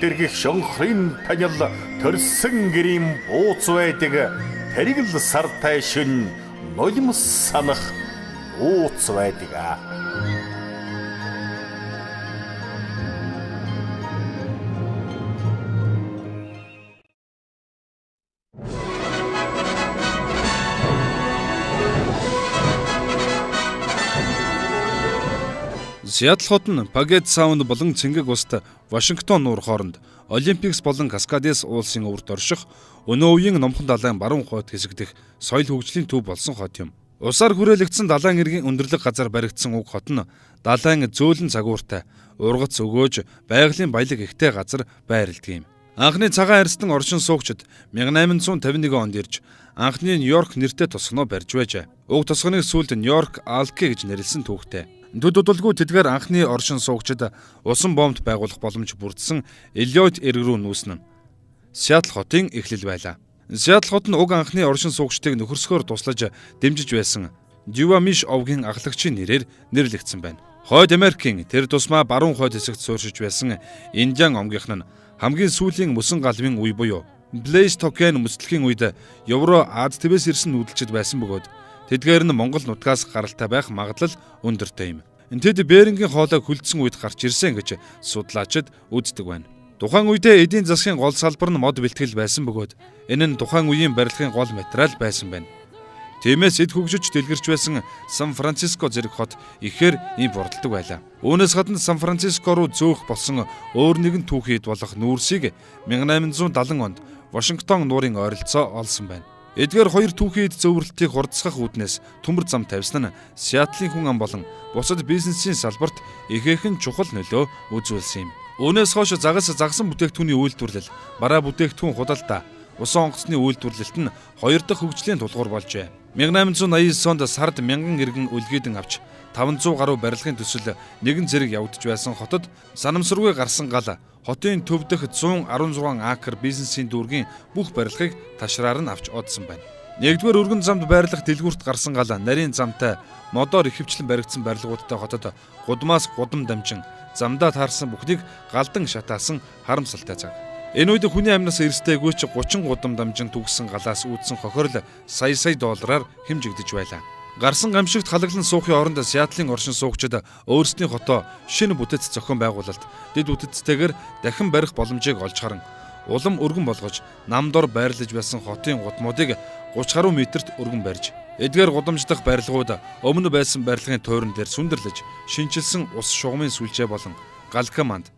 дэргэх шонхрын танил төрсөн гэрийн бууц байдаг тэрэг л сартай шин нулимс санах ууц байдаг. Сиэтл хот нь Пагет Саунд болон Цэнгэг уст Вашингтон нуур хооронд Олимпикс болон Каскадес уулсын өвөрт орших өнөө үеийн Номхон далайн баруун хойд хэсэг дэх соёл хөгжлийн төв болсон хот юм. Усаар хүрээлэгдсэн далайн эргийн өндөрлөг газар баригдсан уг хот нь далайн зөөлөн цагууртай, ургац өгөөж, байгалийн баялаг ихтэй газар байрладаг юм. Анхны цагаан арьстан оршин суугчид 1851 онд ирж анхны Нью-Йорк нэртэй тосгоноо барьж байжээ. Уг тосгоныг сүүлд Нью-Йорк Алке гэж нэрлсэн түүхтэй. Төд удалгүй тэдгээр анхны оршин суугчид усан бомбд байгуулах боломж бүрдсэн Эллиот эрг рүү нүүснэ. Сиэтл хотын эхлэл байлаа. Сиэтл хот нь уг анхны оршин суугчдыг нөхөрсгөөр туслаж дэмжиж байсан Дювамиш овгийн ахлагчийн нэрээр нэрлэгдсэн байна. Хойд Америкийн тэр тусмаа баруун хойд хэсэгт сууршиж байсан Индиан омгийнх нь хамгийн сүүлийн мөсөн галвын үе буюу Плейстокен мөслөхийн үед Евро Аз твээс ирсэн нүүдэлчид байсан бөгөөд тэдгээр нь Монгол нутгаас гаралтай байх магадлал өндөртэй юм. Тэд Берингийн хоолой хүлдсэн үед гарч ирсэн гэж судлаачид үздэг байна. Тухайн үедээ эдийн засгийн гол салбар нь мод бэлтгэл байсан бөгөөд энэ нь тухайн үеийн барилгын гол материал байсан байна. Тиймээс эд хөгжиж дэлгэрч байсан Сан Франциско зэрэг хот ихээр импортлдог байлаа. Үүнээс гадна Сан Франциско руу зөөх болсон өөр нэгэн түүхийд болох нүүрсийг 1870 онд Вашингтон нуурын ойролцоо олсон байна. Эдгээр хоёр түүхийд зөвөрлөлтийг хурдсгах үүднээс төмөр зам тавьсан нь Сиэтлийн хүн ам болон бусад бизнесийн салбарт ихээхэн чухал нөлөө үзүүлсэн юм. Үүнээс хойш загсан бүтээгдэхүүний үйлдвэрлэл, бараа бүтээгдэхүүн худалдаа, усан онгоцны үйлдвэрлэлт нь хоёр дахь хөгжлийн тулгуур болжээ. 1889 онд сард 1000 иргэн үлгийдэн авч 500 гаруй барилгын төсөл нэгэн зэрэг явагдаж байсан хотод санамсаргүй гарсан гал хотын төв дэх 116 акр бизнесийн дүүргийн бүх барилгыг ташраар нь авч одсон байна. Нэгдүгээр өргөн замд байрлах дэлгүүрт гарсан гал нарийн замтай модоор ихэвчлэн баригдсан барилгуудтай хотод гудмаас гудам дамжин замдаа таарсан бүхнийг галдан шатаасан харамсалтай цаг. Энэ үед хүний амнаас эрсдээгүй ч 30 гудам дамжин түгсэн галаас үүдсэн хохирол сая доллараар хэмжигдэж байлаа. Гарсан гамшигт халаглан суухын оронд Сиэтлийн оршин суугчид өөрсдийн хотоо шинэ бүтэц зохион байгуулалт дэд бүтэцтэйгээр дахин барих боломжийг олж харан улам өргөн болгож намдор байрлаж байсан хотын гудмуудыг 30 гаруй метрт өргөн барьж эдгээр гудамждах барилгууд өмнө байсан барилгын тойрон дээр сүндэрлэж шинчилсэн ус шугамын сүлжээ болон галкаманд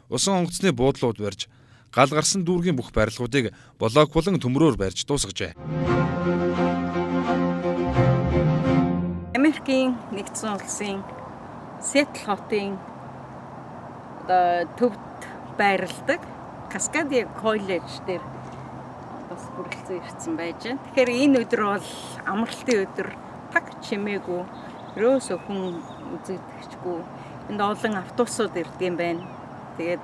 усан онгоцны буудлууд барьж гал гарсан дүүргийн бүх барилгуудыг блок болон төмрөөр барьж дуусгажээ. Америкийн нэгдсэн улсын Сиэтл хотын төвд байрладаг Каскадия коллеж дээр бас хүрэлцэн ирсэн байж байна. Тэгэхээр энэ өдөр бол амралтын өдөр, таг чимээгүй, ерөөсөө хүн үзэгдэхчгүй. Энд олон автобусууд ирдэг юм байна. Тэгээд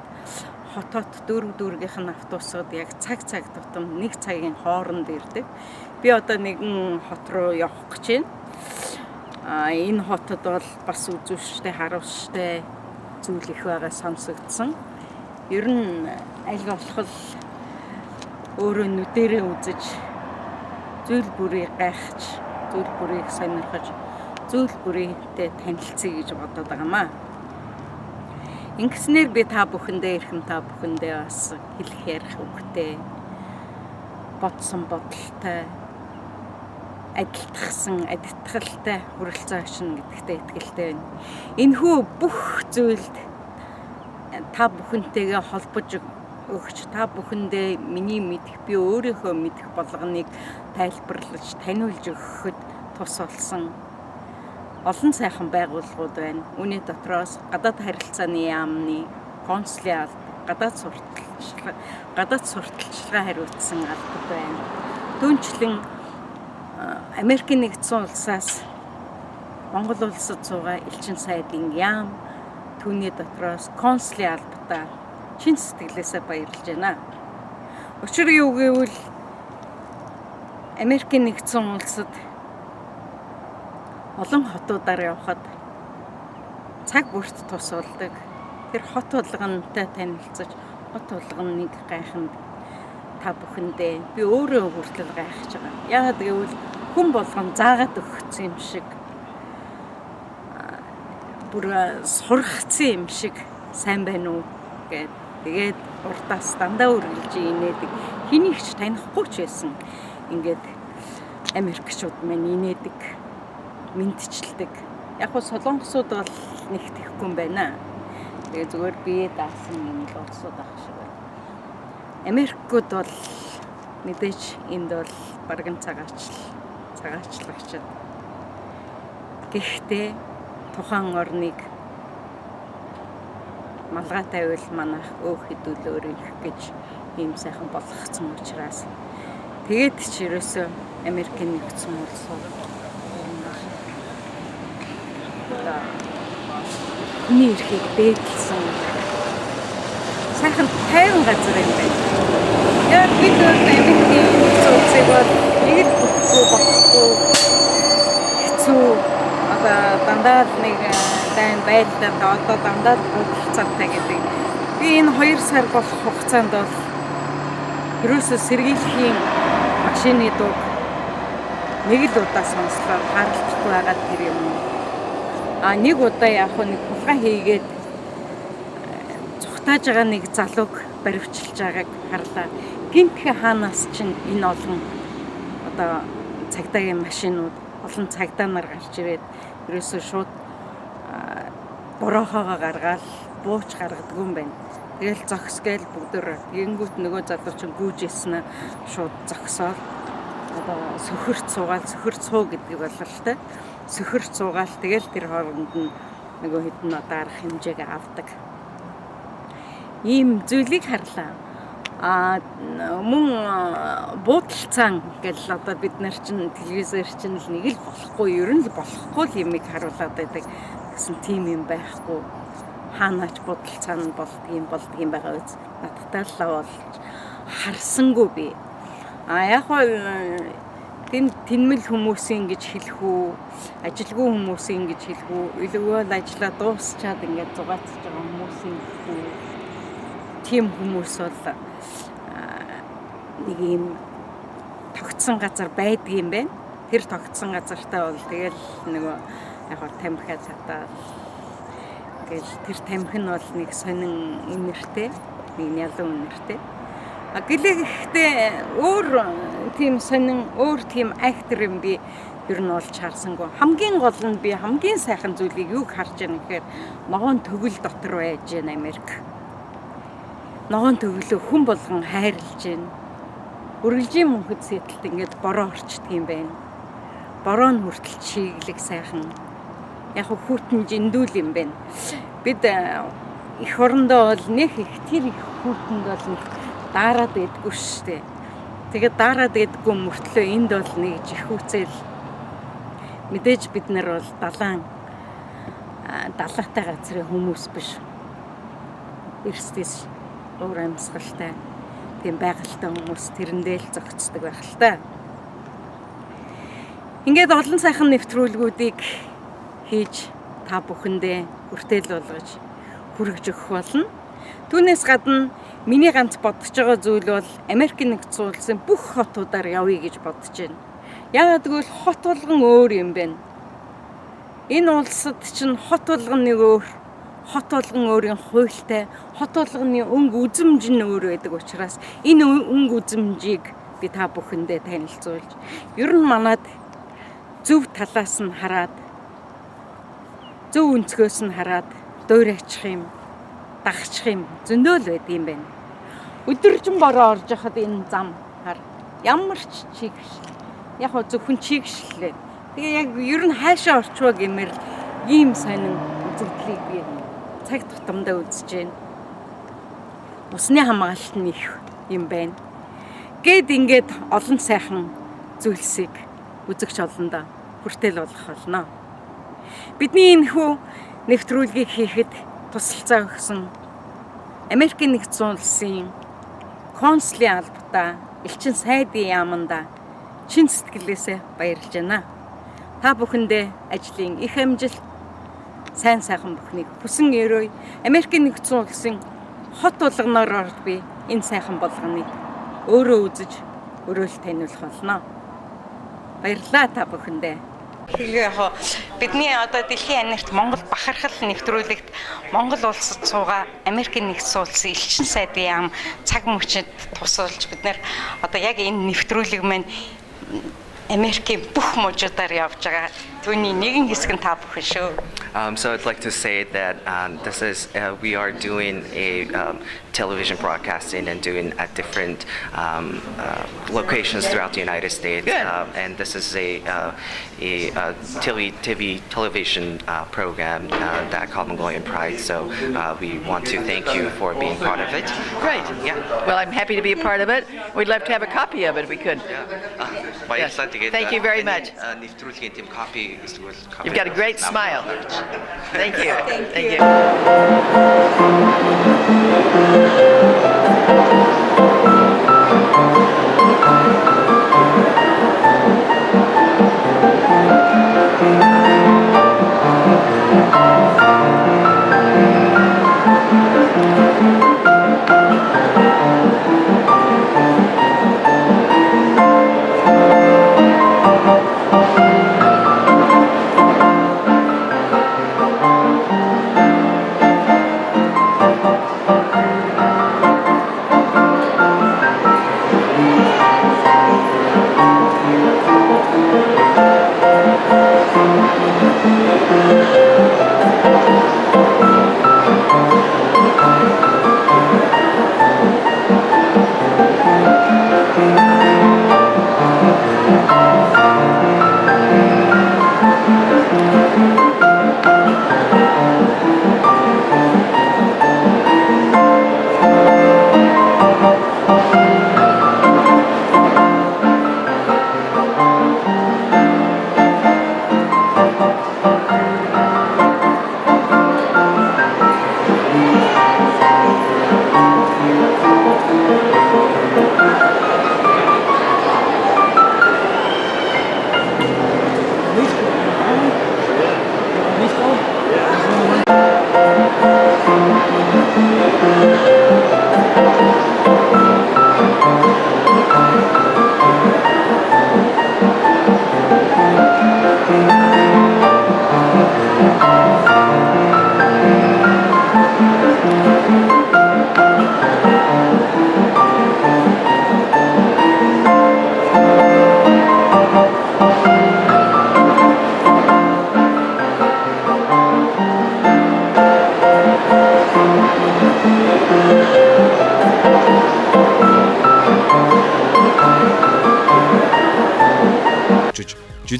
хотод дүүргийнх нь автобусууд яг цаг тутам нэг цагийн хооронд ирдэг. Би одоо нэгэн хот руу явах гэж байна. Энэ хотод бол бас үзүүштэй, харуулштай зүйл их байгаа сонсогдсон. Ер нь аль болох өөрөө нүдэрээ үзэж, зүйл бүрийг гайхаж, зүйл бүрийг сонирхож, зүйл бүрийгтэй танилцъя гэж бодоод байгаамаа. Ингэснээр би та бүхэндээ бас хэлэх ярих үгтэй, бодсон бодолтой, адилтгалтай хүрэлцэн очно гэдэгтээ итгэлтэй байна. Энэхүү бүх зүйлд та бүхэнтэйгээ холбож өгч, та бүхэндээ миний мэдэх, би өөрийнхөө мэдэх болгоныг тайлбарлаж, таниулж өгөхөд тус болсон олон сайхан байгууллагууд байна. Үүний дотроос гадаад харилцааны яамны консулын алба, гадаад сурталчилгаа хариуцсан албад байна. Түүнчлэн Америкийн нэгдсэн улсаас Монгол улсад суугаа элчин сайдын яам, түүний дотроос консулын албатаа чин сэтгэлээсээ баярлж байна. Учир юу гэвэл Америкийн нэгдсэн улсад олон хотуудаар явхад цаг бүрт тус болдог. Тэр хот болгонтой танилцаж хот болгоныг гайханд та бүхэндээ би өөрөө хүртэл гайхаж байгаа. Яагаад гэвэл хүн болгон заагаад өгсөн юм шиг бүр сургацсан юм шиг сайн байна уу гэд тэгээд урдаас дандаа үргэлж инээдэг. Хэнийг ч танихгүй ч байсан. Ингээд Америкчууд маань инээдэг, мэдчилдэг. Яг нь солонгосууд бол нэг тэхгүй юм байна. Тэгээ зүгээр бие даасан юм л улсууд ах шиг байна. Америкууд бол мэдээж энд бол барган цагаачлагчд. Гэхдээ тухайн орныг малгайтай байвал манайх өөх хэдүүлөөр их гэж ийм сайхан болгоцсон учраас тэгээд ч ерөөсөө Америкийн нэгдсэн улс хүний эрхийг дээдлсэн сайхан тайван газар юм байна. Яг бид Америкийн зүйлсийг бол нэг л болохгүй хэцүү дандаа нэг дайн байлдаа одоо дандаа бодлоцоотой гэдэг. Би энэ 2 сар болох хугацаанд бол ерөөсөө сэргийлэхийн машины дуу нэг л удаа сонслоо харагдахгүй байгаад тэр юм. Нэг удаа яг нэг хулгай хийгээд цухтааж байгаа нэг залууг баривчилж байгааг харлаа. Гинтхэн хаанаас чинь энэ олон одоо цагдаагийн машинууд олон цагдаа нар гарч ирээд ерөөсөө шууд борохоогоо гаргаад бууч гаргадаг юм байна. Тэгэл зогсгээл бүгдэр гингүүт нөгөө залуу чинь гүйж ирсэн шууд зогсоод одоо сөхөрт суу гэдэг бололтой. Сөхөрт суугаал тэгэл тэр хооронд нь нөгөө хэдэн одоо арга хэмжээг авдаг. Ийм зүйлийг харлаа. Мөн буудалцаан гэл одоо бид нар чинь телевизээр чинь л нэг л болохгүй ер нь л болохгүй юмыг харуулад байдаг гэсэн тийм юм байхгүй. Хаанаач буудалцаан болдгийм байгаа үз. Надтай л болж харсангүй би. Яг нь тэнмэл хүмүүсийн гэж хэлэх үү, ажилгүй хүмүүсийн гэж хэлэх үү, илүүл ажиллаа дуусчаад ингээд зугаацж байгаа хүмүүсийн үү. Тийм хүмүүс бол нэг юм тогтсон газар байдаг юм байна. Тэр тогтсон газартаа бол тэгэл нөгөө яг тамхиа цатаа тэгэл тэр тамхи нь бол нэг сонин үнэртэй, нэг ялан үнэртэй. Гэхдээ өөр тийм сонин өөр тийм актер юм би ер нь олж харсангүй. Хамгийн гол нь би хамгийн сайхан зүйлийг юг харж байгаа гэхээр ногоон төгөл дотор байж байна Америк. Ногоон төглөө хүн болгон хайрлаж байна. Үргэлжийн мөнхөд сэтэлт ингээд бороо орчдөг юм байна. Бороо нь хүртэл чиглэг сайхан. Яг хүүтэн жиндүүл юм байна. Бид их орондоо бол нэг их тэр их хүүтэнд бол нэг дараад байдгүй шүү дээ. Тэгээд дараад байдгүй мөртлөө энд бол нэг жихүүцэл мэдээж бид нар бол далаатай газрын хүмүүс биш. Эрсдэс уур амьсгалтай тийм байгальтай хүмүүс тэрэндээ л зогцдог байх л та. Ингээд олон сайхан нэвтрүүлгүүдийг хийж та бүхэндээ хүртэл болгож хүргэж өгөх болно. Түүнээс гадна миний ганц бодож байгаа зүйл бол Америкийн нэгдсэн улсын бүх хотуудаар явъя гэж бодож байна. Яагаад гэвэл хот болгон өөр юм байна. Энэ улсад чинь хот болгон нэг өөр, хот болгон өөрийн хуультай, хот болгоны өнгө үзэмж нь өөр байдаг учраас энэ өнгө үзэмжийг би та бүхэндээ танилцуулж, ер нь манад зөв талаас нь хараад, зөв өнцгөөс нь хараад дуурайчих юм, дагчих юм зөндөө л байдаг юм байна. Өдөржин бороо орж яхад энэ зам хар ямар ч чигшл. Яг хөө зөвхөн чигшлээ. Тэгээ яг ер нь хаашаа орчвоо гэмээр ийм сонин үзэгдлийг би цаг тутамдаа үзэж байна. Усны хамгаалалт нь их юм байна. Гэт ингээд олон сайхан зүйлсийг үзэгч олондоо хүртэл болох болно. Бидний энэхүү нэвтрүүлгийг хийхэд тусалцаа өгсөн Америкийн нэгдсэн улсын консулын албатаа элчин сайдын яаманда чин сэтгэлээсээ баярлж байна. Та бүхэндээ ажлын их амжилт, сайн сайхан бүхнийг хүсэн өрөөе. Америкийн нэгдсэн улсын хот болгоноор би энэ сайхан болгоныг өөрөө үзэж өрөөл таниулах болно. Баярлалаа та бүхэндээ. Тэгээ яг бидний одоо дэлхийн анирт Монгол бахархал нэвтрүүлэгт Монгол улсад суугаа Америкийн нэгдсэн улсын элчин сайдын яам цаг мөчид тусалж бид нэр одоо яг энэ нэвтрүүлэг маань Америкийн бүх мужуудаар явж байгаа. Түүний нэгэн хэсэг нь та бүхэн шүү. So I'd like to say that this is we are doing a television broadcasting and doing at different locations throughout the United States, and this is a television program that called Mongolian Pride. So we want to thank you for being part of it. Great. Yeah. Well, I'm happy to be a part of it. We'd love to have a copy of it if we could. Yes. Thank you very much. You've got a great smile. Thank you. Thank you.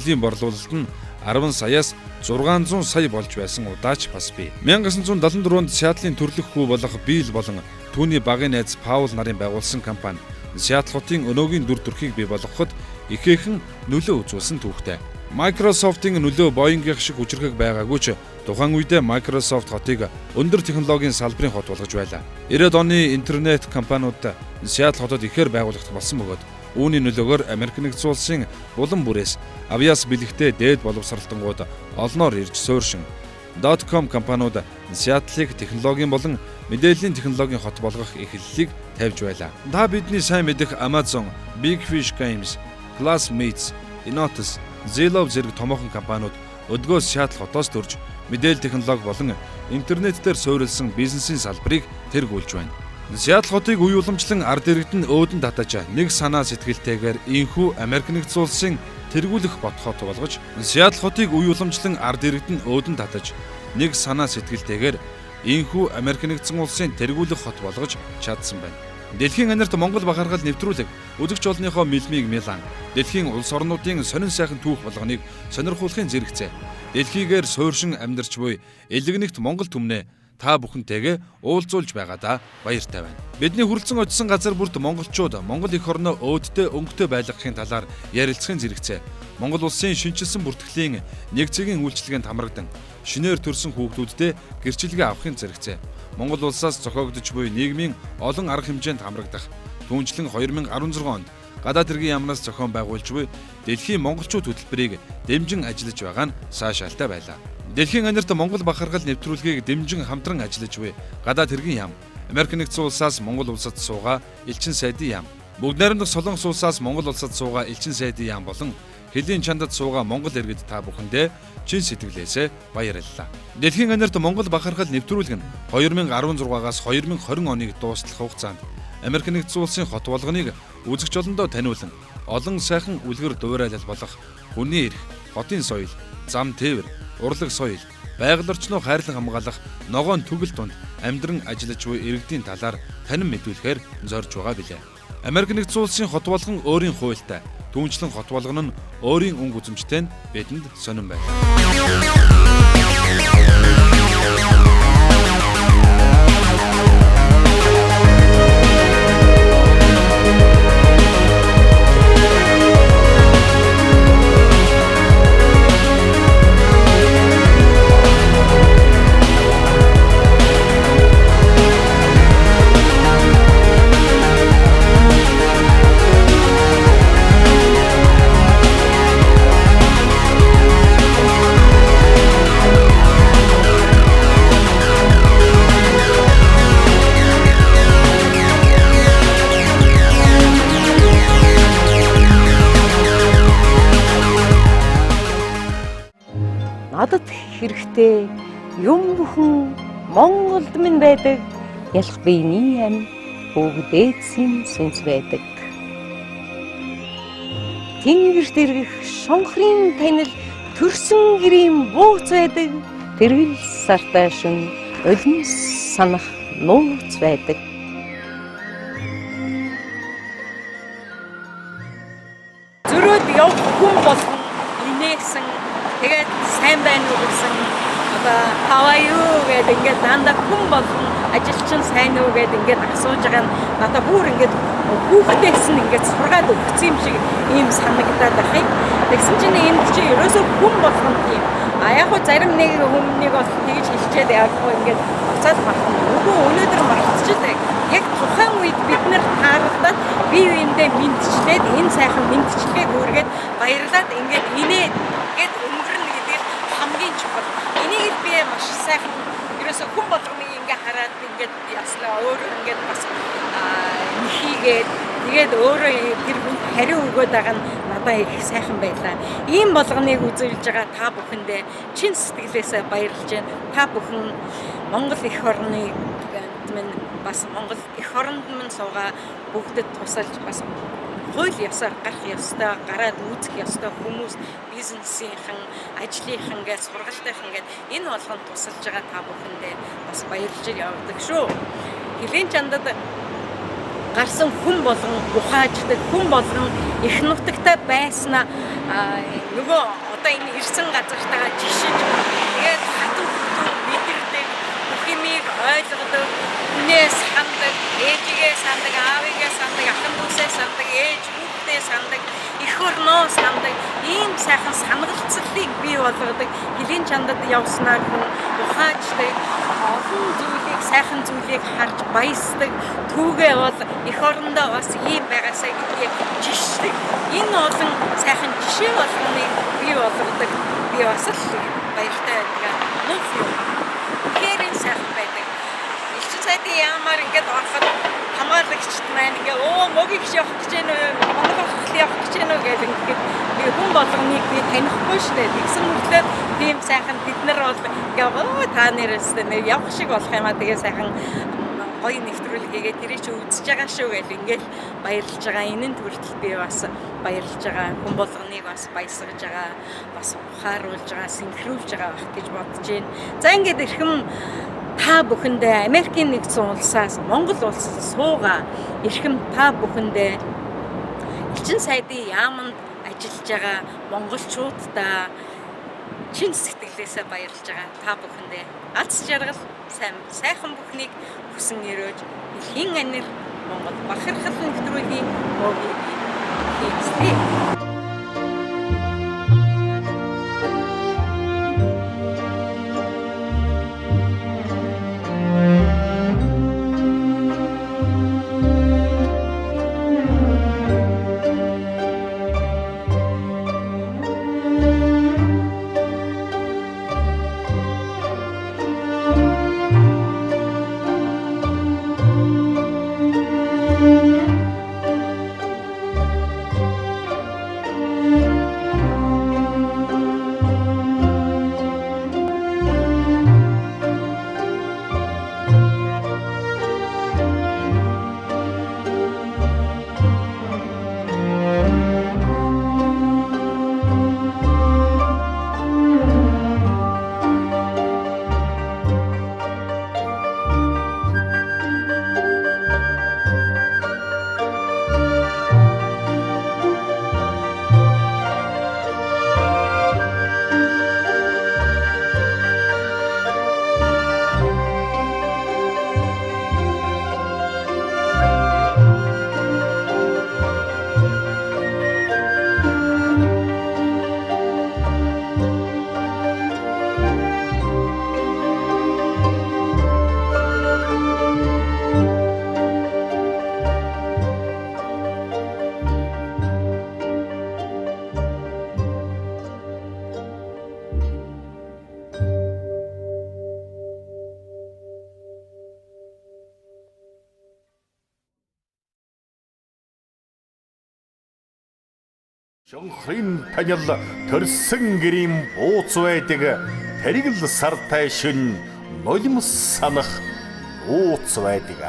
жилийн борлуулалт нь 10 саяас 600 сая болж байсан удаач бас бий. 1974 онд Сиатлын төрлөх хүү болох Билл болон түүний багын найз Паул нарын байгуулсан компани Сиатл хотын өнөөгийн дүр төрхийг бий болгоход ихээхэн нөлөө үзүүлсэн түүхтэй. Microsoft-ийн нөлөө Boeing-ийн шиг хүчрхэг байгаагүй ч тухайн үедээ Microsoft хотыг өндөр технологийн салбарын хот болгож байлаа. 90-ад оны интернет компаниуд Сиатл хотод ихээр байгуулагдах болсон бөгөөд үүний нөлөөгөөр Америк нэгдсэн улсын улам бүрээс авиас бэлэгтээ дээд боловсралтангууд олноор ирж сууршин .com компаниуд Сиатлыг технологийн болон мэдээллийн технологийн хот болгох эхлэлийг тавьж байлаа. Та бидний сайн мэдэх Amazon, Big Fish Games, Classmates, Inotus, Zillow зэрэг томоохон компаниуд өдгөө Сиатл хотоос төрж мэдээлэл технологи болон интернет дээр суурилсан бизнесийн салбарыг тэргүүлж байна. Сиатл хотыг үе уламжлан ард иргэд нь өөдөн татаж нэг санаа сэтгэлтэйгээр инхүү Америк нэгдсэн улсын тэргүүлэх бодхот болгож Сиатл хотыг үе уламжлан ард иргэд нь өөдөн татаж нэг санаа сэтгэлтэйгээр инхүү Америк нэгдсэн улсын тэргүүлэх хот болгож чадсан байна. Дэлхийн анирт Монгол бахархал нэвтрүүлэг үзэгч олонныхоо мэлмиг Милан дэлхийн улс орнуудын сонин сайхан түүх болгоныг сонирхуулахын зэрэгцээ. Дэлхийгээр сууршин амьдарч буй элэгнэгт Монгол түмнээ та бүхэнтэйгээ уулзуулж байгаадаа баяртай байна. Бидний хүрэлцэн очисон газар бүрт монголчууд Монгол эх орноо өөдтэй өнгөтэй байлгахын талаар ярилцахын зэрэгцээ. Монгол улсын шинчилсэн бүртгэлийн нэг цагийн үйлчилгээнд хамрагдан шинээр төрсэн хүүхдүүдтэй гэрчилгээ авахын зэрэгцээ. Монгол улсаас зохиогдож буй нийгмийн олон арга хэмжээнд хамрагдах түүнчлэн 2016 онд гадаад хэргийн яамнаас зохион байгуулж буй дэлхийн монголчууд хөтөлбөрийг дэмжин ажиллаж байгаа нь саашаалтай байлаа. Дэлхийн анирт Монгол бахархал нэвтрүүлгийг дэмжин хамтран ажиллаж буй гадаад хэргийн яам Америк нэгдсэн улсаас Монгол улсад суугаа элчин сайдын яам. Бүгд найрамдах Солонгос улсаас Монгол улсад суугаа элчин сайдын яам болон Хэлийн чандад суугаа Монгол иргэд та бүхэндээ чин сэтгэлээсээ баярлалаа. Дэлхийн анирт Монгол бахархал нэвтрүүлэг нь 2016-аас 2020 оныг дуустал хугацаанд Америк нэгдсэн улсын хот болгоныг үзэгч олондоо таниулан олон сайхан үлгэр дуурайлал болох хүний эрх, хотын соёл, зам тээвэр, урлаг соёл, байгаль орчноо хайрлан хамгаалах ногоон түгэл тунд амьдран ажиллаж буй иргэдийн талаар танин мэдүүлэхээр зорж байгаа билээ. Америк нэгдсэн улсын хот болгон өөрийн хуультай, түүнчлэн хот болгон нь өөрийн өнгө үзэмжтэй нь бидэнд сонирн байна. Надад хэрэгтэй юм бүхэн Монголд минь байдаг. Ялах биений ам бүгдээдсийн сүнс байдаг. Тэнгэрт иргэх шонхрын танил төрсөн гэрийн бууц байдаг. Тэргэл сартай шүн улмс санах нууц байдаг. Зөрөөд явах хүн болгон инээсэн тэгээд сайн байна уу гэсэн одоо how are you гэдэг ингээд дандаа хүн болгон ажилчин сайн уу гэдэг ингээд асууж байгаа нь надад бүр ингээд хүүхдээс нь ингээд сургаад өгсөн юм шиг ийм санагдаад байна. Тэгсэн чинь энэ чи ерөөсөө хүн болгон тийм яг хөө зарим нэг хүмүүнийг бол тэгж хэлчихэд яг хөө ингээд буцаад мартна. Үгүй өнөөдөр мартчихдаг. Яг тухайн үед бид нэр тааралдаад бие биендээ мэдчихлээд энэ сайхан мэдчихлээд өөргээд баярлаад ингээд инээд гээд өнгөрнө гэдэг хамгийн чухал. Энийг би маш сайхан ерөөсөө хүн болгоныг ингээд хараад ингээд яслаа өөрөө ингээд бас нөхийгээд тэгээд өөрөө тэр хүн хариу өгөөд байгаа нь надад их сайхан байлаа. Ийм болгоныг үзүүлж байгаа та бүхэндээ чин сэтгэлээсээ баярлж байна. Та бүхэн Монгол эх орны минь бас Монгол эх оронд минь суугаа бүгдэд тусалж бас хууль ёсоор гарах ёстой, гараад үүсэх ёстой хүмүүс бизнесийнхэн, ажлынхан гэж сургалтынхан гэж энэ болгонд тусалж байгаа та бүхэндээ бас баярлж явдаг шүү. Хэлийн чандад гарсан хүн болгон ухааждаг, хүн болгон их нутагтай байснаа нөгөө одоо энэ ирсэн газартаа жишиж тэгээд хатуу мэдэрдэг, бүх юмыг ойлгодог, хүнээс хандаг, ээжигээ сандаг, аавыгаа сандаг, ахын дүүсээ сандаг, ээж хүүхдээ сандаг, эх орноо сандаг, ийм сайхан санагалцлыг бий болгодог. Хэлийн чандад явснаар хүн ухааждаг, олон зүйлийг, сайхан зүйлийг харж баясдаг. Түүгээ бол эх орондоо бас ийм байгаасаа гэдгийг жишдэг. Энэ олон сайхан жишээ болгоныг бий болгодог. Би бас л баяртай байдаг. Нүх юм. Хэрэг сайхан байдаг. Элчин сайдын яамаар ингээд ороход хамгаалагчд маань ингээ могийг явах гэж байна уу, Монгол хэл явах гэж байна уу гэдэг ингээд би хүн болгоныг би танихгүй шүү дээ. Тэгсэн мөртлөө тийм сайхан бид нар бол ингээ та нэрээс нэг явах шиг болох юм а. Тэгээ сайхан гоё нэвтрүүлэг хийгээд тэрийг чи үзэж байгаа шүү гэж ингээд баярлж байгаа. Энэ нь төрөлд би бас баярлж байгаа. Хүн болгоныг бас баясгаж байгаа, бас ухааруулж байгаа, сэнхрүүлж байгаа байх гэж бодож байна. За ингээд эрхэм та бүхэндээ Америкийн нэгдсэн улсаас Монгол улсад суугаа эрхэм та бүхэндээ элчин сайдын яамд ажиллаж байгаа монголчуудаа чин сэтгэлээсээ баярлж байгаа та бүхэндээ алс жаргал сайхан бүхнийг хүсэн өрөөж дэлхийн анир Монгол бахархал нэвтрүүлгийн мөгийг хийцгээе. Шонхрын танил төрсөн гэрийн бууц байдаг тэрэг л сартай шин нулимс санах ууц байдаг.